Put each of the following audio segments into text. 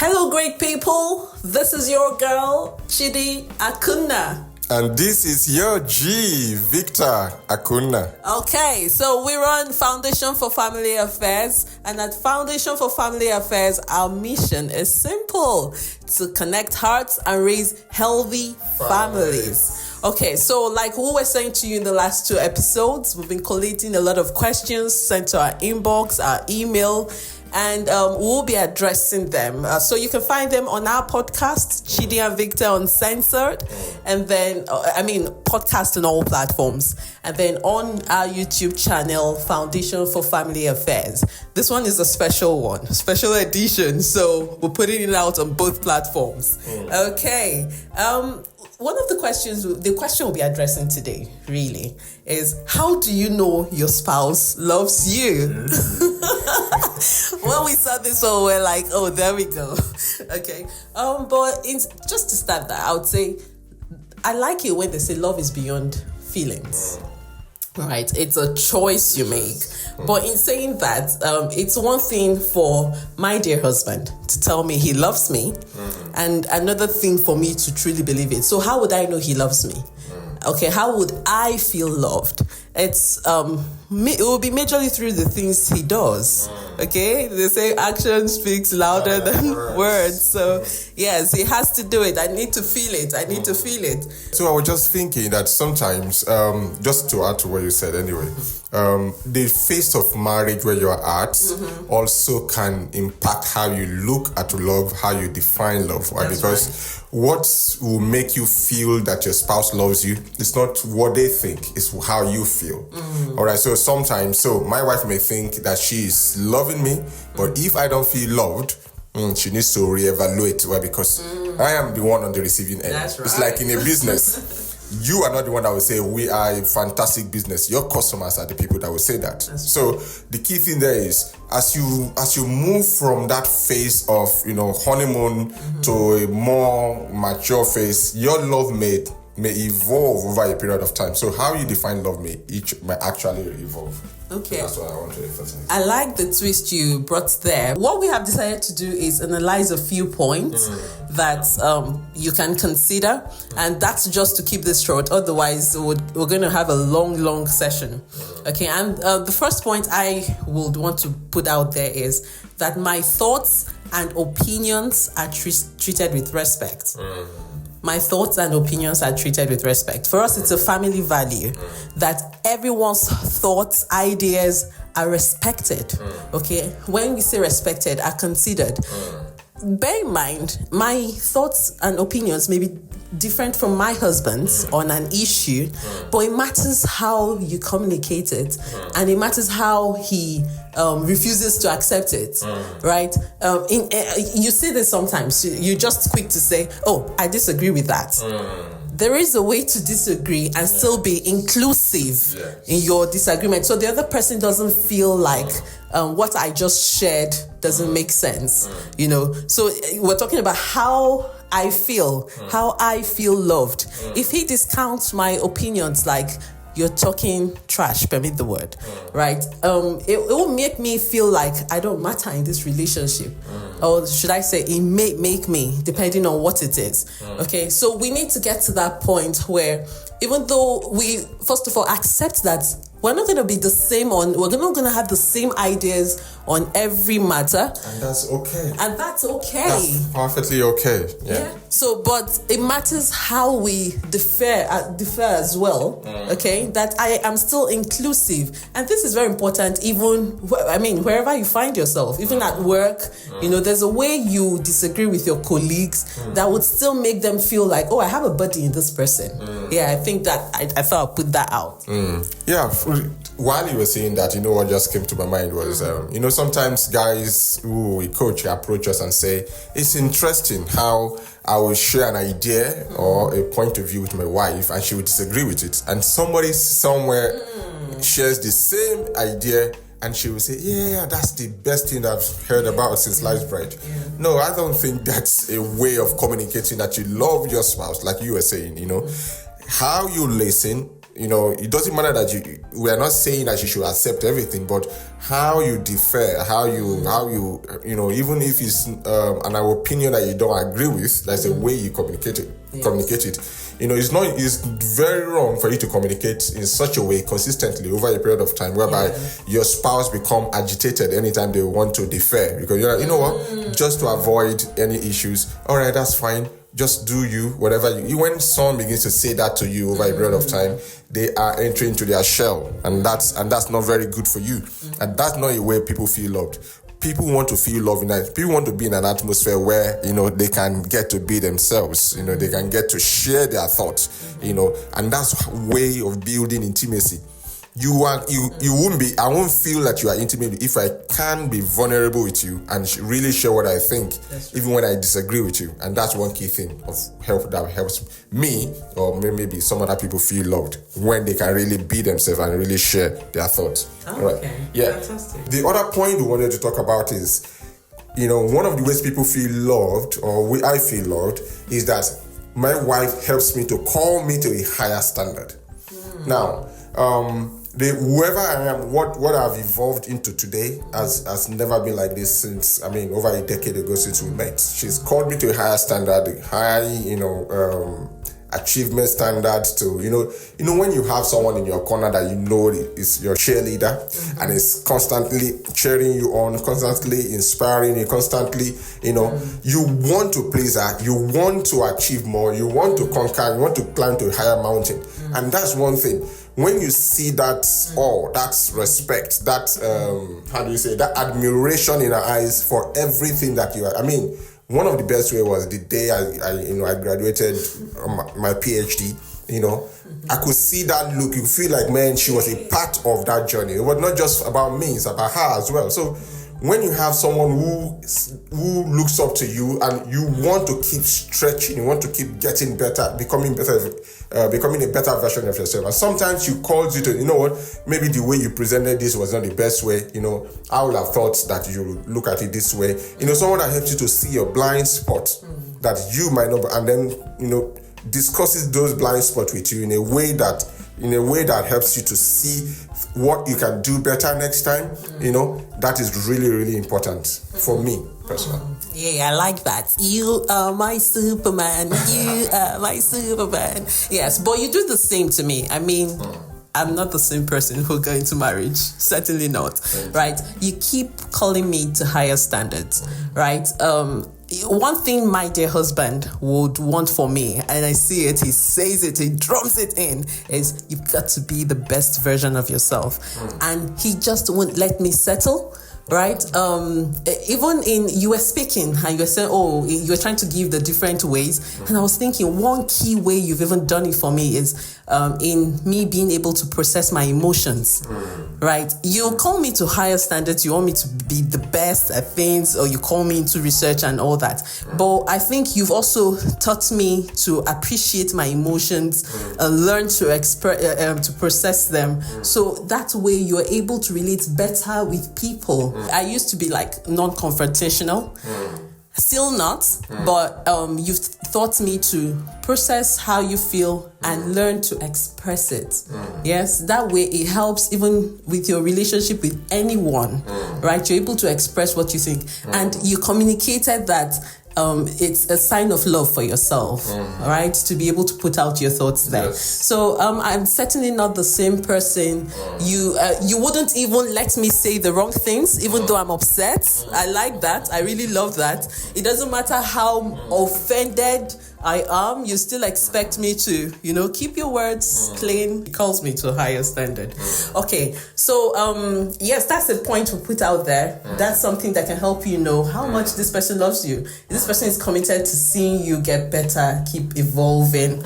Hello, great people. This is your girl, Chidi Akunna. And this is your G, Victor Akunna. Okay, so we run Foundation for Family Affairs. And at Foundation for Family Affairs, our mission is simple: to connect hearts and raise healthy families. Okay, so like we were saying to you in the last 2 episodes, we've been collating a lot of questions sent to our inbox, our email, and we'll be addressing them. So you can find them on our podcast, Chidi and Victor Uncensored, and then, podcast on all platforms. And then on our YouTube channel, Foundation for Family Affairs. This one is a special one, special edition. So we're putting it out on both platforms. Okay. One of the question we'll be addressing today, really, is how do you know your spouse loves you? When we saw this one, we're like, oh, there we go. Okay. Just to start that, I would say, I like it when they say love is beyond feelings. Right, it's a choice you make. But in saying that, it's one thing for my dear husband to tell me he loves me, and another thing for me to truly believe it. So how would I know he loves me? Okay, how would I feel loved? It will be majorly through the things he does. Okay, they say action speaks louder than words. So yes, he has to do it. I need to feel it. So I was just thinking that sometimes, just to add to what you said anyway, the phase of marriage where you're at also can impact how you look at love, how you define love. Right? Because what will make you feel that your spouse loves you is not what they think, it's how you feel. All right, so sometimes, my wife may think that she is loving me, but if I don't feel loved, she needs to reevaluate. Why? Because I am the one on the receiving end. That's right. It's like in a business. You are not the one that will say we are a fantastic business. Your customers are the people that will say that. So the key thing there is as you move from that phase of honeymoon to a more mature phase, your love may evolve over a period of time. So how you define love may actually evolve. Okay. So that's what I want to emphasize. I like the twist you brought there. What we have decided to do is analyze a few points that you can consider, and that's just to keep this short. Otherwise, we're going to have a long session. Okay, and the first point I would want to put out there is that my thoughts and opinions are treated with respect. My thoughts and opinions are treated with respect. For us, it's a family value that everyone's thoughts, ideas are respected. Okay? When we say respected, are considered. Bear in mind, my thoughts and opinions may be different from my husband's on an issue, but it matters how you communicate it, and it matters how he refuses to accept it, right? You say this sometimes. You're just quick to say, "Oh, I disagree with that." There is a way to disagree and still be inclusive in your disagreement, so the other person doesn't feel like what I just shared doesn't make sense. So we're talking about how I feel loved. If he discounts my opinions like you're talking trash, permit the word, right? It will make me feel like I don't matter in this relationship. Or should I say, it may make me, depending on what it is. Okay, so we need to get to that point where, even though we, first of all, accept that we're not going to be the same we're not going to have the same ideas on every matter. And that's okay. That's perfectly okay. Yeah. So, but it matters how we differ as well. Okay, that I am still inclusive, and this is very important. Even wherever you find yourself, even at work, there's a way you disagree with your colleagues that would still make them feel like, oh, I have a buddy in this person. Yeah, I think that I thought I'd put that out. Yeah. While you were saying that, what just came to my mind was, sometimes guys who we coach approach us and say, it's interesting how I will share an idea or a point of view with my wife and she would disagree with it. And somebody somewhere shares the same idea and she will say, yeah, that's the best thing I've heard about since sliced bread. No, I don't think that's a way of communicating that you love your spouse, like you were saying, How you listen it doesn't matter that we are not saying that you should accept everything, but how you differ, how you even if it's an opinion that you don't agree with, that's the way you communicate it. It's very wrong for you to communicate in such a way consistently over a period of time whereby your spouse become agitated anytime they want to differ, because you're like, you know what, just to avoid any issues, all right, that's fine, just do you, whatever when someone begins to say that to you over a period of time, they are entering into their shell, and that's not very good for you. And that's not a way people feel loved. People want to feel loved, and people want to be in an atmosphere where they can get to be themselves, they can get to share their thoughts, and that's a way of building intimacy. You won't be, I won't feel that you are intimate if I can be vulnerable with you and really share what I think, even when I disagree with you. And that's one key thing that helps me, or maybe some other people, feel loved, when they can really be themselves and really share their thoughts. Okay. Yeah. Fantastic. The other point we wanted to talk about is, one of the ways people feel loved, or I feel loved, is that my wife helps me to call me to a higher standard. Now, whoever I am, what I've evolved into today has never been like this since, over a decade ago since we met. She's called me to a higher standard, high, achievement standards to, when you have someone in your corner that is your cheerleader and is constantly cheering you on, constantly inspiring you, constantly, you want to please her, you want to achieve more, you want to conquer, you want to climb to a higher mountain. And that's one thing. When you see that that respect, that that admiration in her eyes for everything that you are. One of the best way was the day I graduated my PhD. I could see that look. You feel like, man, she was a part of that journey. It was not just about me; it's about her as well. So when you have someone who looks up to you and you want to keep stretching, you want to keep getting better, becoming a better version of yourself. And sometimes she calls you to, maybe the way you presented this was not the best way. I would have thought that you look at it this way. Someone that helps you to see your blind spot that you might not, and then, discusses those blind spots with you in a way that helps you to see what you can do better next time. That is really, really important for me personally. Yeah, I like that. You are my Superman. You are my Superman. Yes, but you do the same to me. I'm not the same person who go into marriage. Certainly not. Right? You keep calling me to higher standards. Right? One thing my dear husband would want for me, and I see it, he says it, he drums it in, is you've got to be the best version of yourself. And he just won't let me settle. Right? Even you were speaking and you were saying, you were trying to give the different ways. And I was thinking one key way you've even done it for me is in me being able to process my emotions. Right? You call me to higher standards. You want me to be the best at things, or you call me into research and all that. But I think you've also taught me to appreciate my emotions, learn to process them. So that way you're able to relate better with people. I used to be like non-confrontational, still not, but you've taught me to process how you feel and learn to express it. Yes, that way it helps even with your relationship with anyone, right? You're able to express what you think, and you communicated that it's a sign of love for yourself, right? To be able to put out your thoughts there. Yes. So I'm certainly not the same person. You wouldn't even let me say the wrong things, even though I'm upset. I like that. I really love that. It doesn't matter how offended I am, you still expect me to, keep your words clean. It calls me to a higher standard. Okay, so yes, that's the point we put out there. That's something that can help you know how much this person loves you. This person is committed to seeing you get better, keep evolving,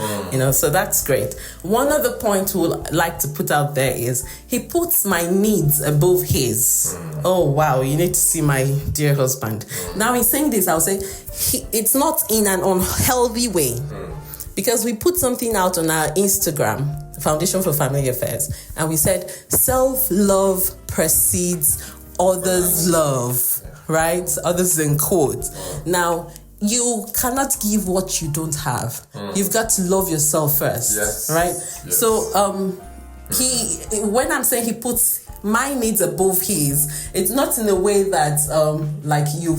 so that's great. One other point we'd like to put out there is he puts my needs above his. Oh, wow, you need to see my dear husband. Now, in saying this, I'll say it's not in an unhealthy way, because we put something out on our Instagram, Foundation for Family Affairs, and we said self-love precedes others' love, right? Others in quotes. Now, you cannot give what you don't have. You've got to love yourself first. Yes. Right? Yes. So when I'm saying he puts my needs above his, it's not in a way that like you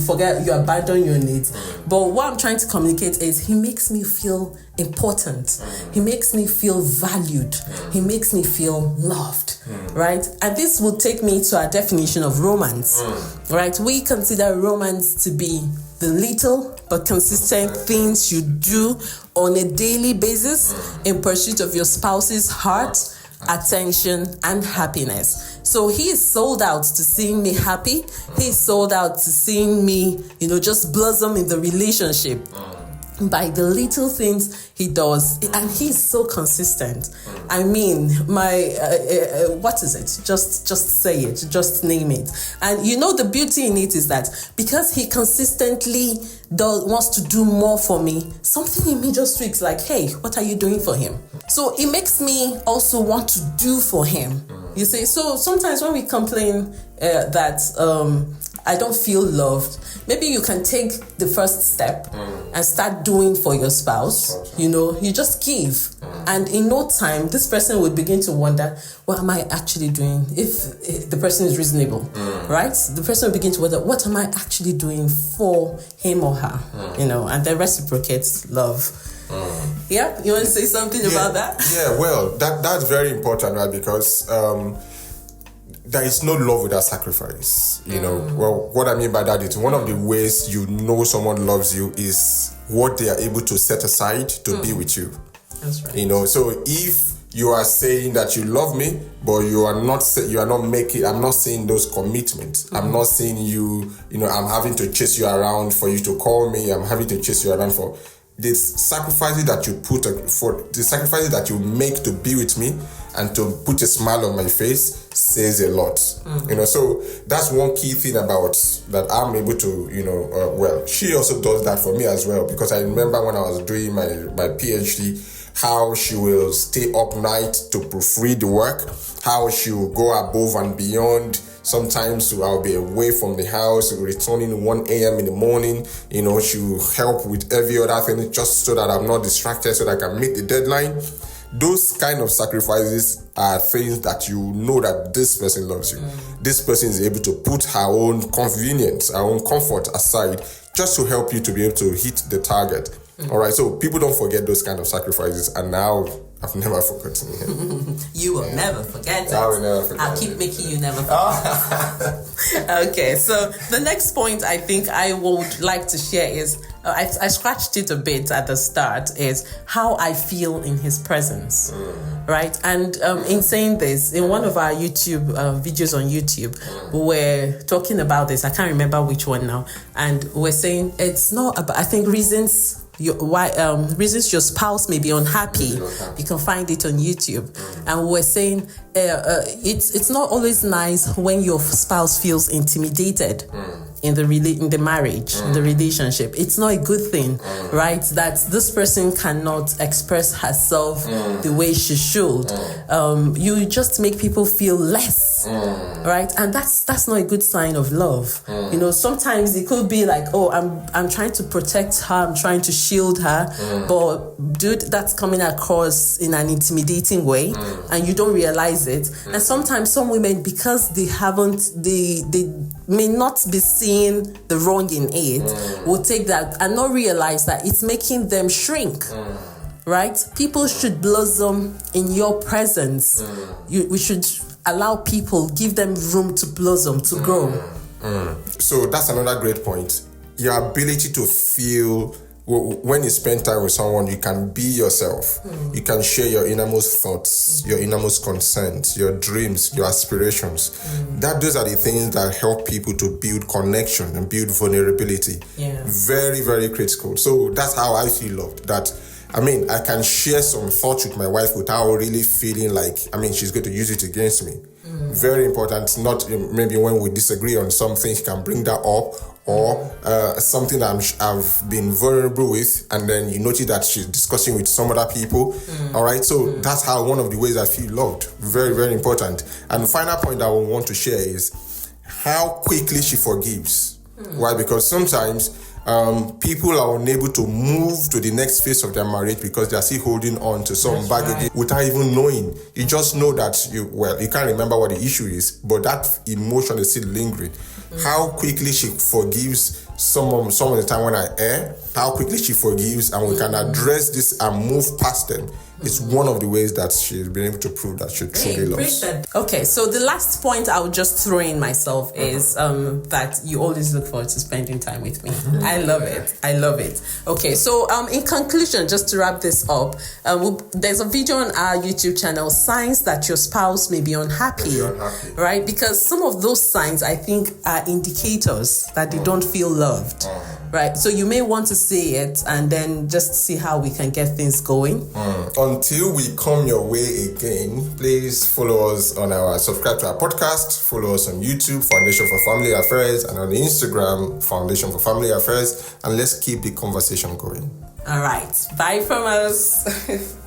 abandon your needs. But what I'm trying to communicate is he makes me feel important. He makes me feel valued. He makes me feel loved. Right? And this will take me to our definition of romance. Right? We consider romance to be the little but consistent things you do on a daily basis in pursuit of your spouse's heart, attention, and happiness. So he is sold out to seeing me happy. He is sold out to seeing me, just blossom in the relationship by the little things he does. And he's so consistent. I mean, what is it? Just say it, just name it. And the beauty in it is that because he consistently wants to do more for me, something in me just tweaks like, hey, what are you doing for him? So it makes me also want to do for him. You see, so sometimes when we complain that I don't feel loved, maybe you can take the first step and start doing for your spouse. You just give. And in no time, this person would begin to wonder, what am I actually doing? If the person is reasonable, right? The person will begin to wonder, what am I actually doing for him or her? And then reciprocates love. Yeah, you want to say something about that? Yeah, well, that's very important, right? Because there is no love without sacrifice. Well, what I mean by that is one of the ways someone loves you is what they are able to set aside to be with you. That's right. So if you are saying that you love me, but I'm not seeing those commitments. I'm not seeing you, I'm having to chase you around for you to call me. I'm having to chase you around for the sacrifices that you make to be with me and to put a smile on my face says a lot. So that's one key thing about that I'm able to, well, she also does that for me as well, because I remember when I was doing my PhD, how she will stay up night to proofread the work, how she will go above and beyond. Sometimes I'll be away from the house, returning 1 a.m. in the morning. She will help with every other thing just so that I'm not distracted, so that I can meet the deadline. Those kind of sacrifices are things that that this person loves you. This person is able to put her own convenience, her own comfort aside just to help you to be able to hit the target. All right, so people don't forget those kind of sacrifices, and now I've never forgotten it. You will never forget it. I will never forget I'll keep making you never forget. Okay, so the next point I think I would like to share is, I scratched it a bit at the start, is how I feel in his presence, right? And in saying this, in one of our YouTube videos on YouTube, we're talking about this. I can't remember which one now. And we're saying it's not about, I think, reasons your spouse may be unhappy. You can find it on YouTube. And we're saying it's not always nice when your spouse feels intimidated in the marriage, in the relationship. It's not a good thing, right? That this person cannot express herself the way she should. You just make people feel less, right? And that's not a good sign of love. Sometimes it could be like, oh, I'm trying to protect her, I'm trying to shield her, but dude, that's coming across in an intimidating way, and you don't realize it. And sometimes some women, because they may not be seeing the wrong in it, will take that and not realize that it's making them shrink. Right? People should blossom in your presence. We should allow people, give them room to blossom, to grow. So that's another great point. Your ability to feel, when you spend time with someone, you can be yourself. You can share your innermost thoughts, your innermost concerns, your dreams, your aspirations. Those are the things that help people to build connection and build vulnerability. Very, very critical. So that's how I feel loved. I can share some thoughts with my wife without really feeling like, she's going to use it against me. Very important. Not maybe when we disagree on something, she can bring that up, or something that I've been vulnerable with, and then you notice that she's discussing with some other people. All right, so that's how one of the ways I feel loved. Very, very important. And the final point that I want to share is how quickly she forgives. Why? Because sometimes people are unable to move to the next phase of their marriage because they are still holding on to some baggage without even knowing. You just know that you can't remember what the issue is, but that emotion is still lingering. How quickly she forgives some of the time when I err, how quickly she forgives, and we can address this and move past them. It's one of the ways that she's been able to prove that she truly loves. Okay, so the last point I would just throw in myself is that you always look forward to spending time with me. I love it. Okay, so in conclusion, just to wrap this up, there's a video on our YouTube channel, signs that your spouse may be unhappy, right? Because some of those signs, I think, are indicators that they don't feel loved. Right, so you may want to see it and then just see how we can get things going. Until we come your way again, please follow us subscribe to our podcast, follow us on YouTube, Foundation for Family Affairs, and on Instagram, Foundation for Family Affairs, and let's keep the conversation going. All right, bye from us.